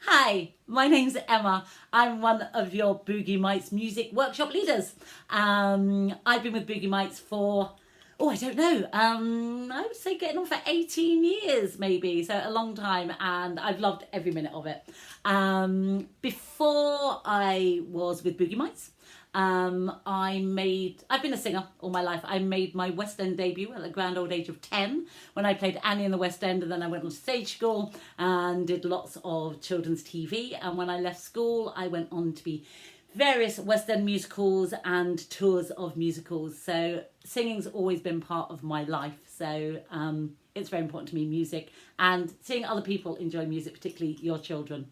Hi, my name's Emma. I'm one of your Boogie Mites music workshop leaders. I've been with Boogie Mites for, I don't know, I would say getting on for 18 years maybe, so a long time, and I've loved every minute of it. Before I was with Boogie Mites, I've been a singer all my life. I made my West End debut at the grand old age of 10 when I played Annie in the West End, and then I went on stage school and did lots of children's TV. And when I left school, I went on to be various West End musicals and tours of musicals. So singing's always been part of my life. So it's very important to me, music, and seeing other people enjoy music, particularly your children.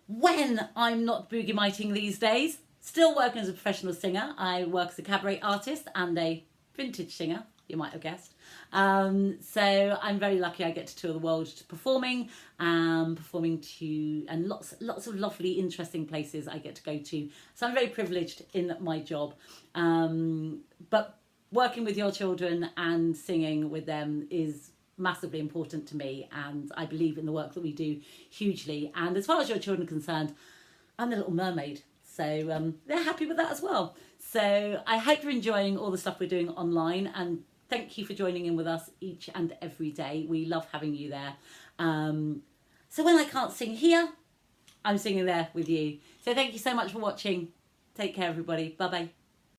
When I'm not boogie miting these days, still working as a professional singer. I work as a cabaret artist and a vintage singer, you might have guessed. So I'm very lucky I get to tour the world performing to, and lots of lovely, interesting places I get to go to. So I'm very privileged in my job. But working with your children and singing with them is massively important to me, and I believe in the work that we do hugely. And as far as your children are concerned, I'm the Little Mermaid. So they're happy with that as well. So I hope you're enjoying all the stuff we're doing online, and thank you for joining in with us each and every day. We love having you there. So when I can't sing here, I'm singing there with you. So thank you so much for watching. Take care, everybody. Bye-bye.